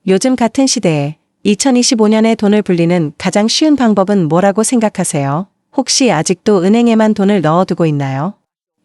요즘 같은 시대에 2025년에 돈을 불리는 가장 쉬운 방법은 뭐라고 생각하세요? 혹시 아직도 은행에만 돈을 넣어두고 있나요?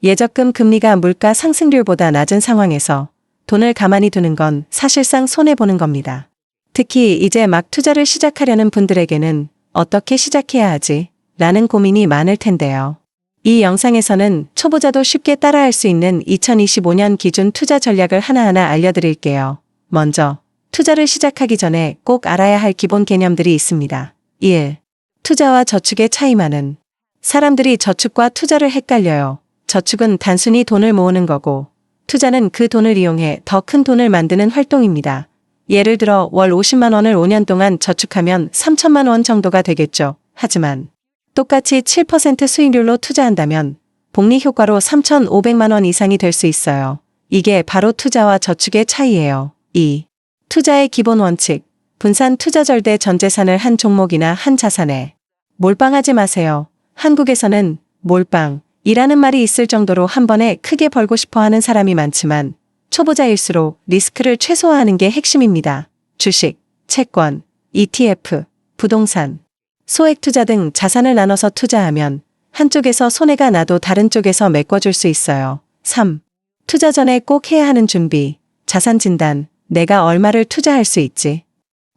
예적금 금리가 물가 상승률보다 낮은 상황에서 돈을 가만히 두는 건 사실상 손해보는 겁니다. 특히 이제 막 투자를 시작하려는 분들에게는 어떻게 시작해야 하지? 라는 고민이 많을 텐데요. 이 영상에서는 초보자도 쉽게 따라할 수 있는 2025년 기준 투자 전략을 하나하나 알려드릴게요. 먼저, 투자를 시작하기 전에 꼭 알아야 할 기본 개념들이 있습니다. 1. 투자와 저축의 차이만은. 사람들이 저축과 투자를 헷갈려요. 저축은 단순히 돈을 모으는 거고, 투자는 그 돈을 이용해 더 큰 돈을 만드는 활동입니다. 예를 들어 월 50만 원을 5년 동안 저축하면 3천만 원 정도가 되겠죠. 하지만 똑같이 7% 수익률로 투자한다면 복리 효과로 3,500만 원 이상이 될 수 있어요. 이게 바로 투자와 저축의 차이예요. 2. 투자의 기본 원칙. 분산 투자 절대 전 재산을 한 종목이나 한 자산에 몰빵하지 마세요. 한국에서는 몰빵이라는 말이 있을 정도로 한 번에 크게 벌고 싶어 하는 사람이 많지만 초보자일수록 리스크를 최소화하는 게 핵심입니다. 주식, 채권, ETF, 부동산, 소액 투자 등 자산을 나눠서 투자하면 한쪽에서 손해가 나도 다른 쪽에서 메꿔줄 수 있어요. 3. 투자 전에 꼭 해야 하는 준비, 자산 진단, 내가 얼마를 투자할 수 있지?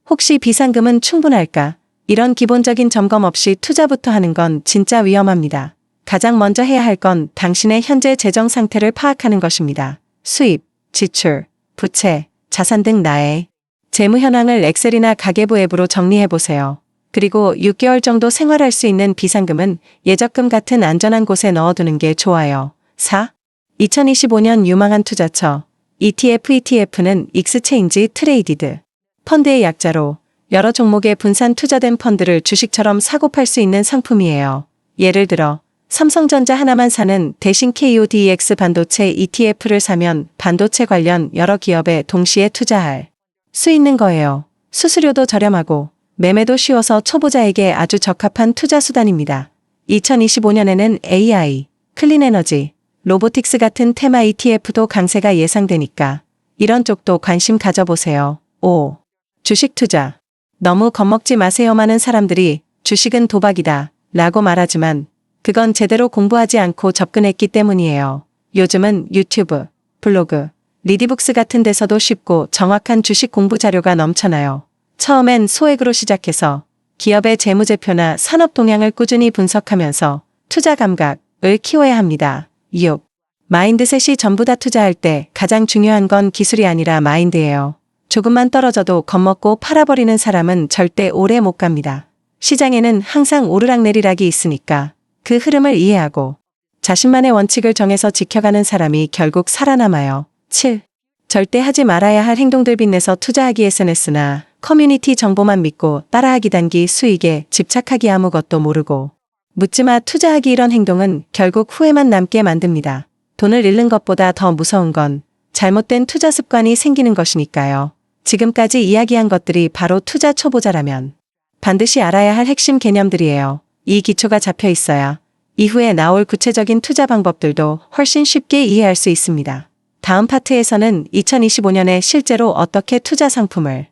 혹시 비상금은 충분할까? 이런 기본적인 점검 없이 투자부터 하는 건 진짜 위험합니다. 가장 먼저 해야 할 건 당신의 현재 재정 상태를 파악하는 것입니다. 수입, 지출, 부채, 자산 등 나의 재무 현황을 엑셀이나 가계부 앱으로 정리해보세요. 그리고 6개월 정도 생활할 수 있는 비상금은 예적금 같은 안전한 곳에 넣어두는 게 좋아요. 4. 2025년 유망한 투자처 ETF는 익스체인지 트레이디드 펀드의 약자로 여러 종목에 분산 투자된 펀드를 주식처럼 사고 팔 수 있는 상품이에요. 예를 들어 삼성전자 하나만 사는 대신 KODX 반도체 ETF를 사면 반도체 관련 여러 기업에 동시에 투자할 수 있는 거예요. 수수료도 저렴하고 매매도 쉬워서 초보자에게 아주 적합한 투자 수단입니다. 2025년에는 AI, 클린에너지, 로보틱스 같은 테마 ETF도 강세가 예상되니까 이런 쪽도 관심 가져보세요. 5. 주식 투자. 너무 겁먹지 마세요. 많은 사람들이 주식은 도박이다 라고 말하지만 그건 제대로 공부하지 않고 접근했기 때문이에요. 요즘은 유튜브, 블로그, 리디북스 같은 데서도 쉽고 정확한 주식 공부 자료가 넘쳐나요. 처음엔 소액으로 시작해서 기업의 재무제표나 산업 동향을 꾸준히 분석하면서 투자 감각을 키워야 합니다. 6. 마인드셋이 전부 다 투자할 때 가장 중요한 건 기술이 아니라 마인드예요. 조금만 떨어져도 겁먹고 팔아버리는 사람은 절대 오래 못 갑니다. 시장에는 항상 오르락내리락이 있으니까 그 흐름을 이해하고 자신만의 원칙을 정해서 지켜가는 사람이 결국 살아남아요. 7. 절대 하지 말아야 할 행동들 빚내서 투자하기 SNS나 커뮤니티 정보만 믿고 따라하기 단기 수익에 집착하기 아무것도 모르고 묻지마 투자하기 이런 행동은 결국 후회만 남게 만듭니다. 돈을 잃는 것보다 더 무서운 건 잘못된 투자 습관이 생기는 것이니까요. 지금까지 이야기한 것들이 바로 투자 초보자라면 반드시 알아야 할 핵심 개념들이에요. 이 기초가 잡혀 있어야 이후에 나올 구체적인 투자 방법들도 훨씬 쉽게 이해할 수 있습니다. 다음 파트에서는 2025년에 실제로 어떻게 투자 상품을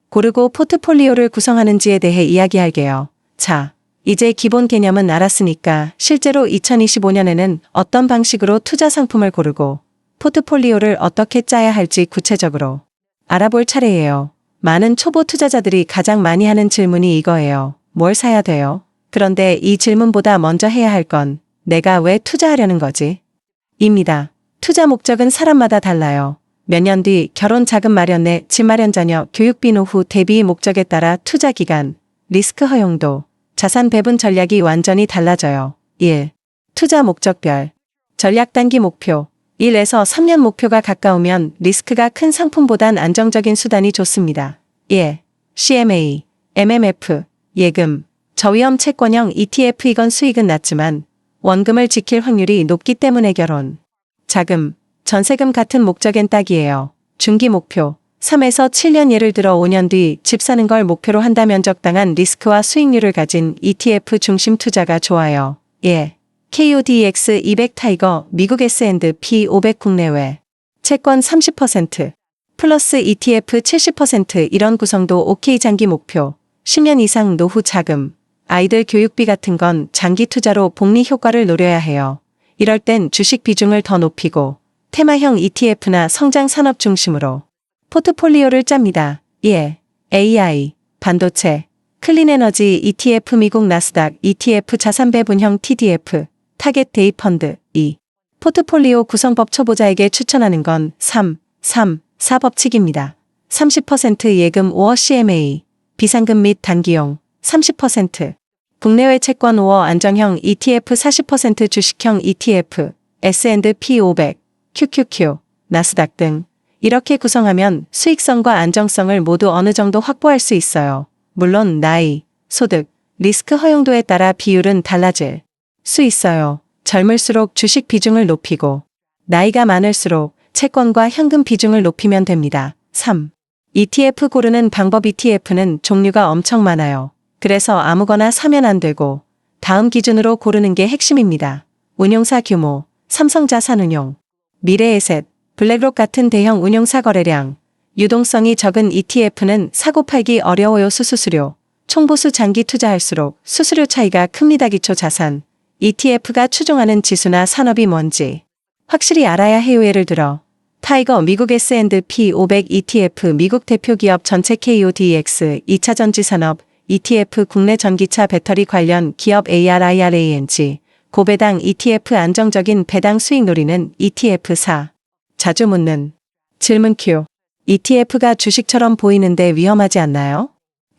고르고 포트폴리오를 구성하는지에 대해 이야기할게요. 자, 이제 기본 개념은 알았으니까 실제로 2025년에는 어떤 방식으로 투자 상품을 고르고 포트폴리오를 어떻게 짜야 할지 구체적으로 알아볼 차례예요. 많은 초보 투자자들이 가장 많이 하는 질문이 이거예요. 뭘 사야 돼요? 그런데 이 질문보다 먼저 해야 할 건 내가 왜 투자하려는 거지? 입니다. 투자 목적은 사람마다 달라요. 몇 년 뒤 결혼 자금 마련 내 집 마련 자녀 교육비 노후 대비 목적에 따라 투자 기간, 리스크 허용도, 자산 배분 전략이 완전히 달라져요. 1. 투자 목적별. 전략 단기 목표. 1에서 3년 목표가 가까우면 리스크가 큰 상품보단 안정적인 수단이 좋습니다. 1. CMA, MMF, 예금, 저위험 채권형 ETF. 이건 수익은 낮지만 원금을 지킬 확률이 높기 때문에 결혼, 자금, 전세금 같은 목적엔 딱이에요. 중기 목표. 3에서 7년 예를 들어 5년 뒤 집 사는 걸 목표로 한다면 적당한 리스크와 수익률을 가진 ETF 중심 투자가 좋아요. 1. KODX 200 타이거 미국 S&P 500 국내외 채권 30%, 플러스 ETF 70% 이런 구성도 오케이. 장기 목표 10년 이상 노후 자금, 아이들 교육비 같은 건 장기 투자로 복리 효과를 노려야 해요. 이럴 땐 주식 비중을 더 높이고 테마형 ETF나 성장 산업 중심으로 포트폴리오를 짭니다. 예. AI, 반도체, 클린에너지 ETF 미국 나스닥 ETF 자산 배분형 TDF, 타겟 데이 펀드 2. 포트폴리오 구성법 초보자에게 추천하는 건 3, 4 법칙입니다. 30% 예금 5월 CMA, 비상금 및 단기용 30%, 국내외 채권 5월 안정형 ETF 40% 주식형 ETF, S&P 500, QQQ, 나스닥 등 이렇게 구성하면 수익성과 안정성을 모두 어느 정도 확보할 수 있어요. 물론 나이, 소득, 리스크 허용도에 따라 비율은 달라질 수 있어요. 젊을수록 주식 비중을 높이고 나이가 많을수록 채권과 현금 비중을 높이면 됩니다. 3. ETF 고르는 방법. ETF는 종류가 엄청 많아요. 그래서 아무거나 사면 안 되고 다음 기준으로 고르는 게 핵심입니다. 운용사 규모, 삼성자산운용, 미래에셋, 블랙록 같은 대형 운용사 거래량, 유동성이 적은 ETF는 사고 팔기 어려워요. 수수료, 총보수 장기 투자할수록 수수료 차이가 큽니다. 기초 자산, ETF가 추종하는 지수나 산업이 뭔지 확실히 알아야 해요. 예를 들어 타이거 미국 S&P 500 ETF 미국 대표 기업 전체 KODX 2차 전지 산업 ETF 국내 전기차 배터리 관련 기업 ARIRANG 고배당 ETF 안정적인 배당 수익 노리는 ETF 4. 자주 묻는 질문 Q. ETF가 주식처럼 보이는데 위험하지 않나요?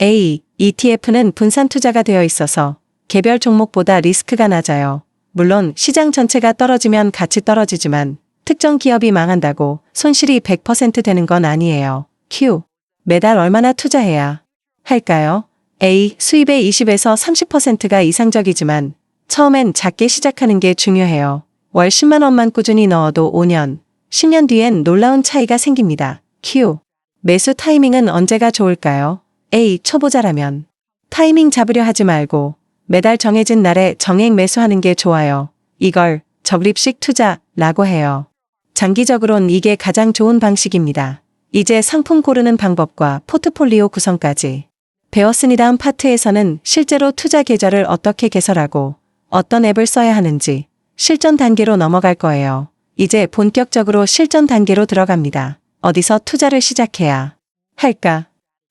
A. ETF는 분산 투자가 되어 있어서 개별 종목보다 리스크가 낮아요. 물론 시장 전체가 떨어지면 같이 떨어지지만 특정 기업이 망한다고 손실이 100% 되는 건 아니에요. Q. 매달 얼마나 투자해야 할까요? A. 수입의 20에서 30%가 이상적이지만 처음엔 작게 시작하는 게 중요해요. 월 10만 원만 꾸준히 넣어도 5년, 10년 뒤엔 놀라운 차이가 생깁니다. Q. 매수 타이밍은 언제가 좋을까요? A. 초보자라면 타이밍 잡으려 하지 말고 매달 정해진 날에 정액 매수하는 게 좋아요. 이걸 적립식 투자라고 해요. 장기적으론 이게 가장 좋은 방식입니다. 이제 상품 고르는 방법과 포트폴리오 구성까지 배웠으니 다음 파트에서는 실제로 투자 계좌를 어떻게 개설하고 어떤 앱을 써야 하는지 실전 단계로 넘어갈 거예요. 이제 본격적으로 실전 단계로 들어갑니다. 어디서 투자를 시작해야 할까?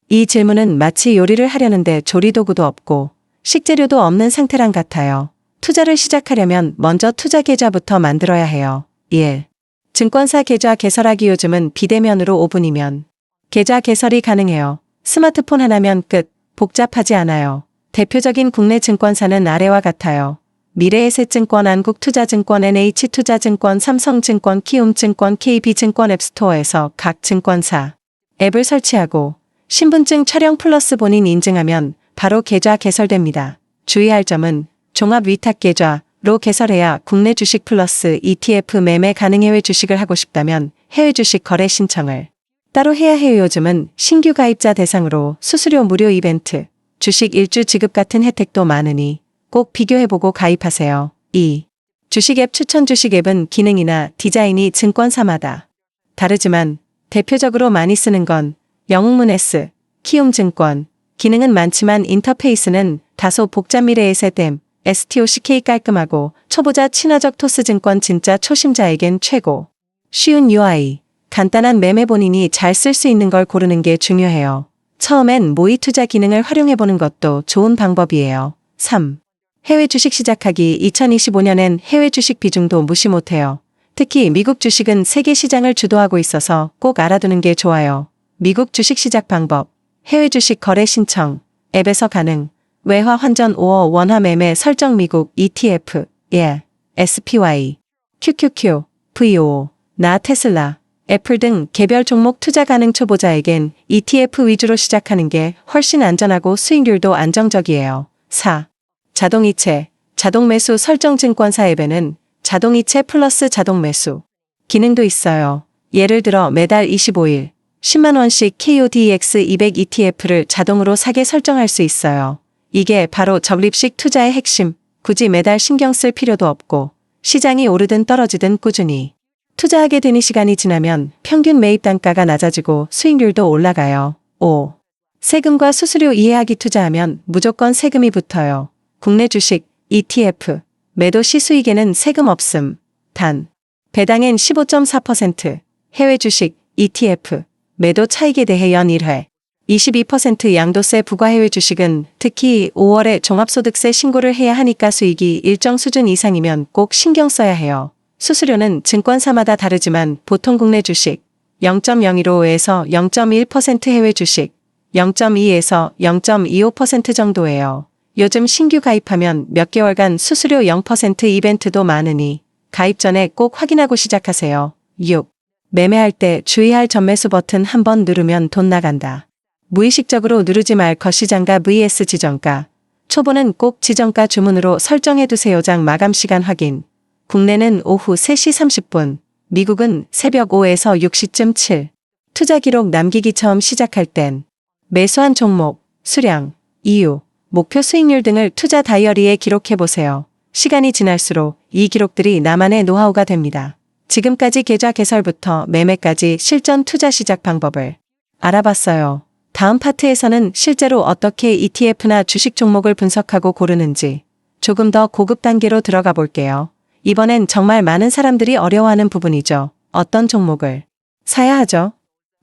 이 질문은 마치 요리를 하려는데 조리도구도 없고 식재료도 없는 상태랑 같아요. 투자를 시작하려면 먼저 투자 계좌부터 만들어야 해요. 1. 증권사 계좌 개설하기. 요즘은 비대면으로 5분이면 계좌 개설이 가능해요. 스마트폰 하나면 끝. 복잡하지 않아요. 대표적인 국내 증권사는 아래와 같아요. 미래에셋증권, 한국투자증권, NH투자증권, 삼성증권, 키움증권, KB증권. 앱스토어에서 각 증권사 앱을 설치하고 신분증 촬영 플러스 본인 인증하면 바로 계좌 개설됩니다. 주의할 점은 종합 위탁 계좌로 개설해야 국내 주식 플러스 ETF 매매 가능. 해외 주식을 하고 싶다면 해외 주식 거래 신청을 따로 해야 해요. 요즘은 신규 가입자 대상으로 수수료 무료 이벤트, 주식 일주 지급 같은 혜택도 많으니 꼭 비교해보고 가입하세요. 2. 주식 앱 추천. 주식 앱은 기능이나 디자인이 증권사마다 다르지만 대표적으로 많이 쓰는 건 영웅문 S, 키움증권. 기능은 많지만 인터페이스는 다소 복잡. 미래에셋 M, STOCK 깔끔하고 초보자 친화적. 토스증권 진짜 초심자에겐 최고. 쉬운 UI, 간단한 매매. 본인이 잘 쓸 수 있는 걸 고르는 게 중요해요. 처음엔 모의 투자 기능을 활용해보는 것도 좋은 방법이에요. 3. 해외 주식 시작하기. 2025년엔 해외 주식 비중도 무시 못해요. 특히 미국 주식은 세계 시장을 주도하고 있어서 꼭 알아두는 게 좋아요. 미국 주식 시작 방법. 해외 주식 거래 신청. 앱에서 가능. 외화 환전 5월 원화 매매 설정. 미국 ETF. 예. SPY. QQQ. VO. 나 테슬라. 애플 등 개별 종목 투자 가능. 초보자에겐 ETF 위주로 시작하는 게 훨씬 안전하고 수익률도 안정적이에요. 4. 자동이체, 자동매수 설정. 증권사 앱에는 자동이체 플러스 자동매수 기능도 있어요. 예를 들어 매달 25일 10만원씩 KODX 200 ETF를 자동으로 사게 설정할 수 있어요. 이게 바로 적립식 투자의 핵심. 굳이 매달 신경 쓸 필요도 없고 시장이 오르든 떨어지든 꾸준히 투자하게 되니 시간이 지나면 평균 매입 단가가 낮아지고 수익률도 올라가요. 5. 세금과 수수료 이해하기 투자하면 무조건 세금이 붙어요. 국내 주식, ETF, 매도 시 수익에는 세금 없음. 단, 배당엔 15.4%, 해외 주식, ETF, 매도 차익에 대해 연 1회, 22% 양도세 부과 해외 주식은 특히 5월에 종합소득세 신고를 해야 하니까 수익이 일정 수준 이상이면 꼭 신경 써야 해요. 수수료는 증권사마다 다르지만 보통 국내 주식 0.015에서 0.1% 해외 주식 0.2에서 0.25% 정도예요. 요즘 신규 가입하면 몇 개월간 수수료 0% 이벤트도 많으니 가입 전에 꼭 확인하고 시작하세요. 6. 매매할 때 주의할 전매수 버튼 한번 누르면 돈 나간다. 무의식적으로 누르지 말 거시장가 vs 지정가. 초보는 꼭 지정가 주문으로 설정해두세요. 장 마감 시간 확인. 국내는 오후 3시 30분, 미국은 새벽 5에서 6시쯤 7. 투자 기록 남기기 처음 시작할 땐 매수한 종목, 수량, 이유, 목표 수익률 등을 투자 다이어리에 기록해보세요. 시간이 지날수록 이 기록들이 나만의 노하우가 됩니다. 지금까지 계좌 개설부터 매매까지 실전 투자 시작 방법을 알아봤어요. 다음 파트에서는 실제로 어떻게 ETF나 주식 종목을 분석하고 고르는지 조금 더 고급 단계로 들어가 볼게요. 이번엔 정말 많은 사람들이 어려워하는 부분이죠. 어떤 종목을 사야 하죠?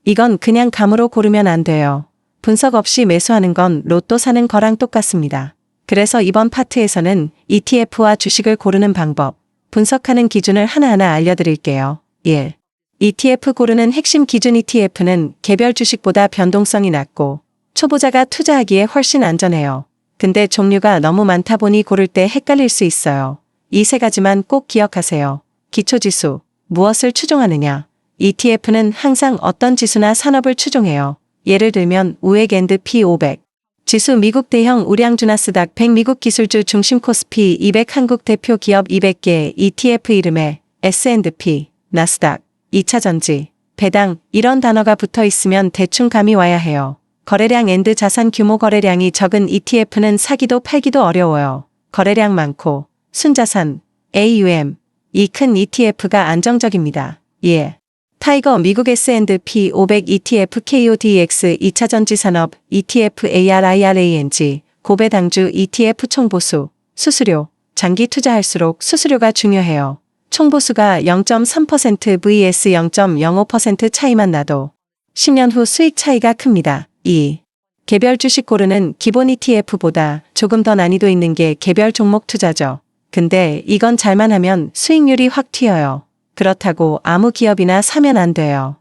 이건 그냥 감으로 고르면 안 돼요. 분석 없이 매수하는 건 로또 사는 거랑 똑같습니다. 그래서 이번 파트에서는 ETF와 주식을 고르는 방법, 분석하는 기준을 하나하나 알려드릴게요. 1. ETF 고르는 핵심 기준. ETF는 개별 주식보다 변동성이 낮고 초보자가 투자하기에 훨씬 안전해요. 근데 종류가 너무 많다 보니 고를 때 헷갈릴 수 있어요. 이 세 가지만 꼭 기억하세요. 기초지수, 무엇을 추종하느냐. ETF는 항상 어떤 지수나 산업을 추종해요. 예를 들면 우엑&피 500, 지수 미국 대형 우량주 나스닥 100 미국 기술주 중심 코스피 200 한국 대표 기업 200개 ETF 이름에 S&P, 나스닥, 2차전지, 배당 이런 단어가 붙어 있으면 대충 감이 와야 해요. 거래량 앤드 자산 규모. 거래량이 적은 ETF는 사기도 팔기도 어려워요. 거래량 많고 순자산, AUM, 이 큰 ETF가 안정적입니다. 예. 타이거 미국 S&P 500 ETF KODX 2차전지 산업 ETF ARIRANG 고배당주 ETF 총보수 수수료 장기 투자할수록 수수료가 중요해요. 총보수가 0.3% vs 0.05% 차이만 나도 10년 후 수익 차이가 큽니다. 2. 개별 주식 고르는 기본 ETF보다 조금 더 난이도 있는 게 개별 종목 투자죠. 근데 이건 잘만 하면 수익률이 확 튀어요. 그렇다고 아무 기업이나 사면 안 돼요.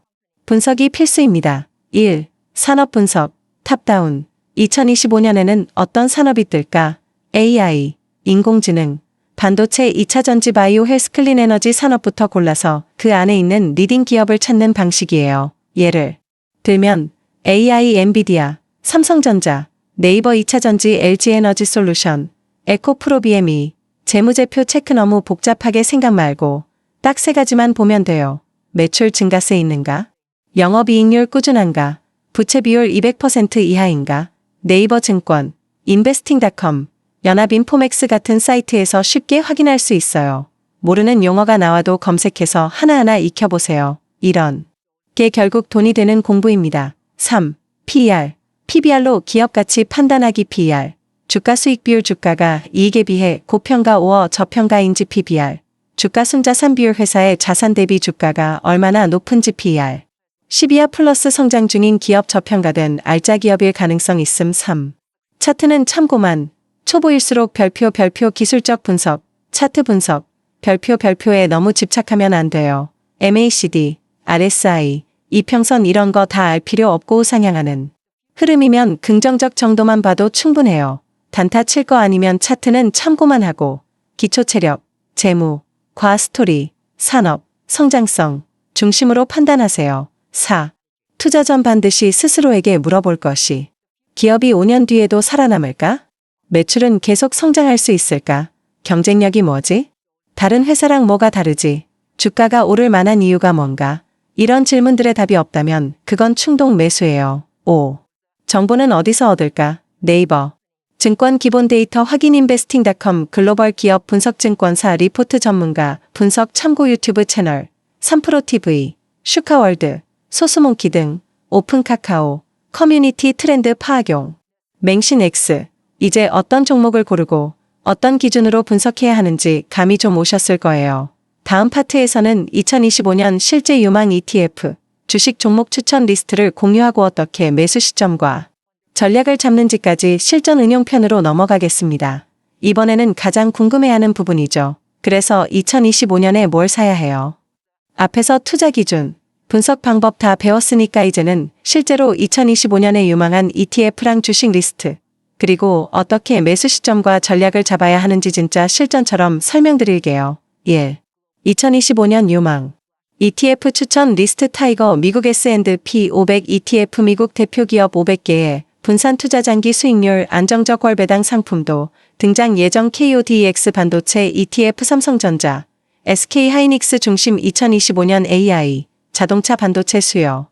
분석이 필수입니다. 1. 산업 분석, 탑다운. 2025년에는 어떤 산업이 뜰까? AI, 인공지능, 반도체, 2차전지, 바이오, 헬스, 클린 에너지 산업부터 골라서 그 안에 있는 리딩 기업을 찾는 방식이에요. 예를 들면 AI, 엔비디아, 삼성전자, 네이버, 2차전지, LG에너지 솔루션, 에코프로, BME. 재무제표 체크 너무 복잡하게 생각 말고 딱 세 가지만 보면 돼요. 매출 증가세 있는가? 영업이익률 꾸준한가? 부채 비율 200% 이하인가? 네이버 증권, 인베스팅닷컴, 연합인포맥스 같은 사이트에서 쉽게 확인할 수 있어요. 모르는 용어가 나와도 검색해서 하나하나 익혀보세요. 이런 게 결국 돈이 되는 공부입니다. 3. PER, PBR로 기업 가치 판단하기. PER, 주가 수익 비율. 주가가 이익에 비해 고평가 5어 저평가인지. PBR, 주가 순자산 비율. 회사의 자산 대비 주가가 얼마나 높은지. PER, 12화 플러스 성장 중인 기업. 저평가된 알짜 기업일 가능성 있음. 3. 차트는 참고만. 초보일수록 별표 기술적 분석, 차트 분석, 별표에 너무 집착하면 안 돼요. MACD, RSI, 이평선 이런 거 다 알 필요 없고 우상향하는 흐름이면 긍정적 정도만 봐도 충분해요. 단타 칠 거 아니면 차트는 참고만 하고 기초 체력, 재무, 과학 스토리, 산업, 성장성 중심으로 판단하세요. 4. 투자 전 반드시 스스로에게 물어볼 것이 기업이 5년 뒤에도 살아남을까? 매출은 계속 성장할 수 있을까? 경쟁력이 뭐지? 다른 회사랑 뭐가 다르지? 주가가 오를 만한 이유가 뭔가? 이런 질문들의 답이 없다면 그건 충동 매수예요. 5. 정보는 어디서 얻을까? 네이버 증권 기본 데이터 확인. 인베스팅닷컴 글로벌 기업 분석 증권사 리포트 전문가 분석 참고. 유튜브 채널 3프로TV, 슈카월드, 소스몽키 등 오픈카카오, 커뮤니티 트렌드 파악용, 맹신X. 이제 어떤 종목을 고르고 어떤 기준으로 분석해야 하는지 감이 좀 오셨을 거예요. 다음 파트에서는 2025년 실제 유망 ETF, 주식 종목 추천 리스트를 공유하고 어떻게 매수 시점과 전략을 잡는지까지 실전 응용편으로 넘어가겠습니다. 이번에는 가장 궁금해하는 부분이죠. 그래서 2025년에 뭘 사야 해요? 앞에서 투자 기준, 분석 방법 다 배웠으니까 이제는 실제로 2025년에 유망한 ETF랑 주식 리스트, 그리고 어떻게 매수 시점과 전략을 잡아야 하는지 진짜 실전처럼 설명드릴게요. 1. 2025년 유망 ETF 추천 리스트 타이거 미국 S&P 500 ETF 미국 대표 기업 500개의 분산 투자 장기 수익률 안정적 월 배당 상품도 등장 예정 KODX 반도체 ETF 삼성전자, SK 하이닉스 중심 2025년 AI, 자동차 반도체 수요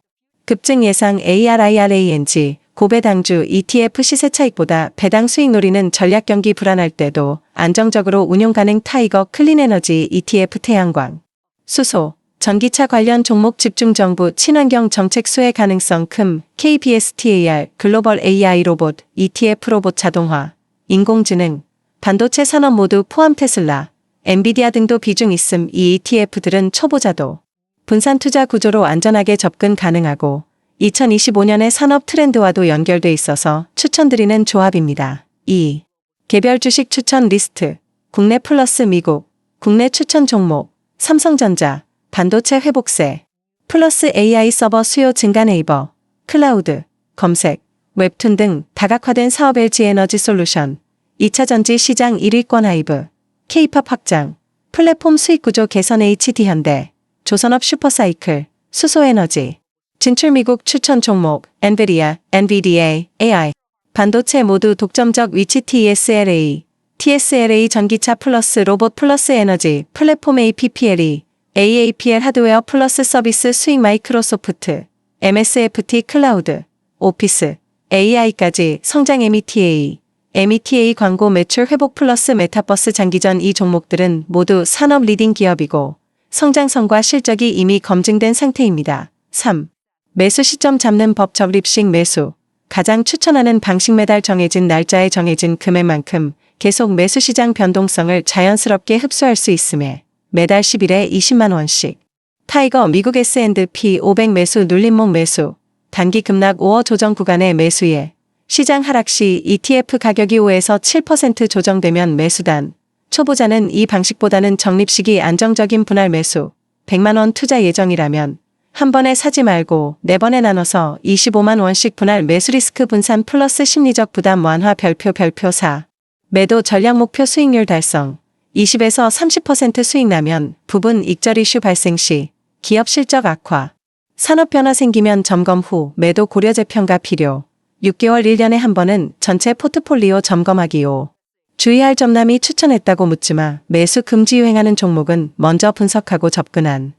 급증 예상 ARIRANG, 고배당주 ETF 시세 차익보다 배당 수익 노리는 전략 경기 불안할 때도 안정적으로 운용 가능 타이거 클린에너지 ETF 태양광, 수소, 전기차 관련 종목 집중 정부 친환경 정책 수혜 가능성 큼 KBSTAR 글로벌 AI 로봇 ETF 로봇 자동화, 인공지능, 반도체 산업 모두 포함 테슬라, 엔비디아 등도 비중 있음. 이 ETF들은 초보자도 분산 투자 구조로 안전하게 접근 가능하고 2025년의 산업 트렌드와도 연결돼 있어서 추천드리는 조합입니다. 2. 개별 주식 추천 리스트, 국내 플러스 미국, 국내 추천 종목, 삼성전자, 반도체 회복세, 플러스 AI 서버 수요 증가 네이버, 클라우드, 검색, 웹툰 등 다각화된 사업 LG 에너지 솔루션, 2차 전지 시장 1위권 하이브, K-팝 확장, 플랫폼 수익 구조 개선 HD현대, 조선업 슈퍼사이클, 수소에너지, 진출 미국 추천 종목, 엔비디아, NVDA, AI, 반도체 모두 독점적 위치 TSLA, TSLA 전기차 플러스 로봇 플러스 에너지, 플랫폼 APPLE, AAPL 하드웨어 플러스 서비스 수익 마이크로소프트, MSFT 클라우드, 오피스, AI까지 성장 META, META 광고 매출 회복 플러스 메타버스 장기전 이 종목들은 모두 산업 리딩 기업이고 성장성과 실적이 이미 검증된 상태입니다. 3. 매수 시점 잡는 법 적립식 매수. 가장 추천하는 방식 매달 정해진 날짜에 정해진 금액만큼 계속 매수 시장 변동성을 자연스럽게 흡수할 수 있음에 매달 10일에 20만 원씩. 타이거 미국 S&P 500 매수 눌림목 매수. 단기 급락 5어 조정 구간의 매수에 시장 하락 시 ETF 가격이 5에서 7% 조정되면 매수단. 초보자는 이 방식보다는 적립식이 안정적인 분할 매수. 100만 원 투자 예정이라면 한 번에 사지 말고 4번에 나눠서 25만 원씩 분할 매수 리스크 분산 플러스 심리적 부담 완화 별표 4. 매도 전략 목표 수익률 달성. 20에서 30% 수익 나면 부분 익절 이슈 발생 시 기업 실적 악화. 산업 변화 생기면 점검 후 매도 고려 재평가 필요. 6개월 1년에 한 번은 전체 포트폴리오 점검하기요. 주의할 점남이 추천했다고 묻지마. 매수 금지 유행하는 종목은 먼저 분석하고 접근한.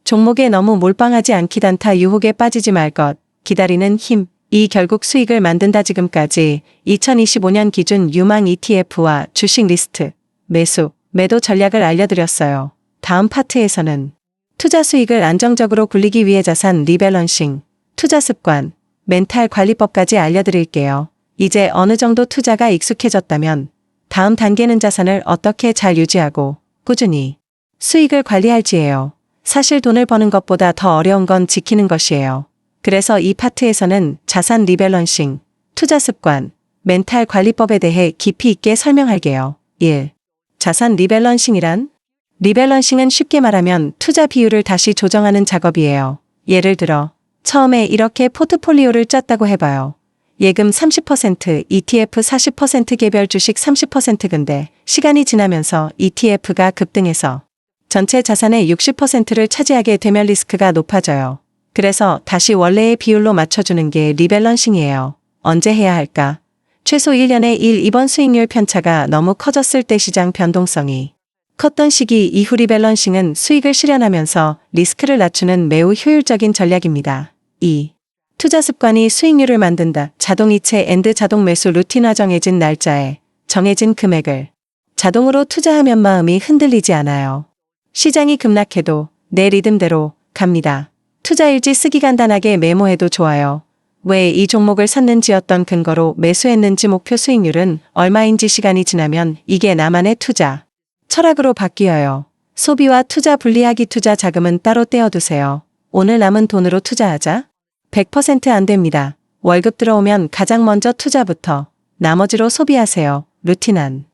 종목에 너무 몰빵하지 않기 단타 유혹에 빠지지 말 것. 기다리는 힘. 이 결국 수익을 만든다. 지금까지 2025년 기준 유망 ETF와 주식 리스트, 매수, 매도 전략을 알려드렸어요. 다음 파트에서는 투자 수익을 안정적으로 굴리기 위해 자산 리밸런싱, 투자 습관, 멘탈 관리법까지 알려드릴게요. 이제 어느 정도 투자가 익숙해졌다면 다음 단계는 자산을 어떻게 잘 유지하고 꾸준히 수익을 관리할지예요. 사실 돈을 버는 것보다 더 어려운 건 지키는 것이에요. 그래서 이 파트에서는 자산 리밸런싱, 투자 습관, 멘탈 관리법에 대해 깊이 있게 설명할게요. 1. 자산 리밸런싱이란? 리밸런싱은 쉽게 말하면 투자 비율을 다시 조정하는 작업이에요. 예를 들어 처음에 이렇게 포트폴리오를 짰다고 해봐요. 예금 30%, ETF 40% 개별 주식 30% 근데 시간이 지나면서 ETF가 급등해서 전체 자산의 60%를 차지하게 되면 리스크가 높아져요. 그래서 다시 원래의 비율로 맞춰주는 게 리밸런싱이에요. 언제 해야 할까? 최소 1년에 1, 2번 수익률 편차가 너무 커졌을 때 시장 변동성이 컸던 시기 이후 리밸런싱은 수익을 실현하면서 리스크를 낮추는 매우 효율적인 전략입니다. 2. 투자 습관이 수익률을 만든다. 자동이체 앤드 자동 매수 루틴화 정해진 날짜에 정해진 금액을 자동으로 투자하면 마음이 흔들리지 않아요. 시장이 급락해도 내 리듬대로 갑니다. 투자일지 쓰기 간단하게 메모해도 좋아요. 왜 이 종목을 샀는지였던 근거로 매수했는지 목표 수익률은 얼마인지 시간이 지나면 이게 나만의 투자 철학으로 바뀌어요. 소비와 투자 분리하기. 투자 자금은 따로 떼어두세요. 오늘 남은 돈으로 투자하자? 100% 안 됩니다. 월급 들어오면 가장 먼저 투자부터 나머지로 소비하세요. 루틴한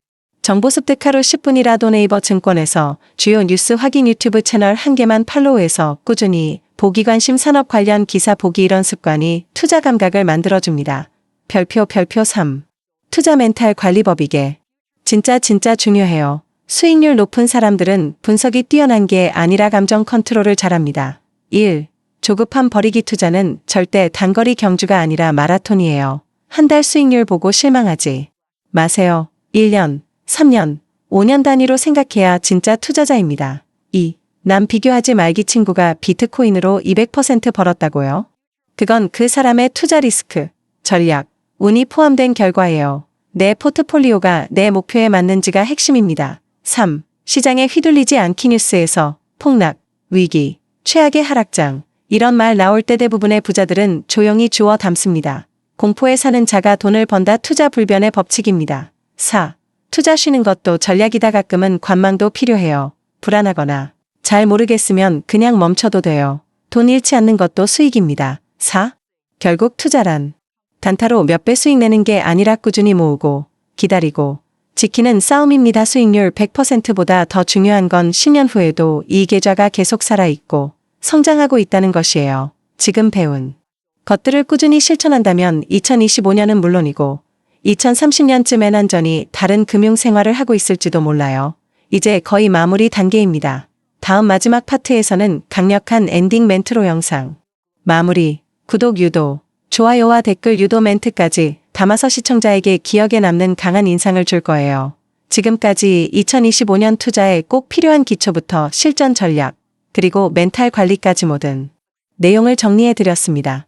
정보 습득 하루 10분이라도. 네이버 증권에서 주요 뉴스 확인. 유튜브 채널 1개만 팔로우해서 꾸준히 보기. 관심 산업 관련 기사 보기. 이런 습관이 투자 감각을 만들어줍니다. 별표 3. 투자 멘탈 관리 법이게. 진짜 중요해요. 수익률 높은 사람들은 분석이 뛰어난 게 아니라 감정 컨트롤을 잘합니다. 1. 조급함 버리기. 투자는 절대 단거리 경주가 아니라 마라톤이에요. 한 달 수익률 보고 실망하지 마세요. 1년, 3년, 5년 단위로 생각해야 진짜 투자자입니다. 2. 남 비교하지 말기. 친구가 비트코인으로 200% 벌었다고요? 그건 그 사람의 투자 리스크, 전략, 운이 포함된 결과예요. 내 포트폴리오가 내 목표에 맞는지가 핵심입니다. 3. 시장에 휘둘리지 않기. 뉴스에서 폭락, 위기, 최악의 하락장 이런 말 나올 때 대부분의 부자들은 조용히 주워 담습니다. 공포에 사는 자가 돈을 번다. 투자 불변의 법칙입니다. 4. 투자 쉬는 것도 전략이다. 가끔은 관망도 필요해요. 불안하거나 잘 모르겠으면 그냥 멈춰도 돼요. 돈 잃지 않는 것도 수익입니다. 4. 결국 투자란 단타로 몇 배 수익 내는 게 아니라 꾸준히 모으고 기다리고 지키는 싸움입니다. 수익률 100%보다 더 중요한 건 10년 후에도 이 계좌가 계속 살아있고 성장하고 있다는 것이에요. 지금 배운 것들을 꾸준히 실천한다면 2025년은 물론이고 2030년쯤엔 완전히 다른 금융생활을 하고 있을지도 몰라요. 이제 거의 마무리 단계입니다. 다음 마지막 파트에서는 강력한 엔딩 멘트로 영상 마무리, 구독 유도, 좋아요와 댓글 유도 멘트까지 담아서 시청자에게 기억에 남는 강한 인상을 줄 거예요. 지금까지 2025년 투자에 꼭 필요한 기초부터 실전 전략, 그리고 멘탈 관리까지 모든 내용을 정리해 드렸습니다.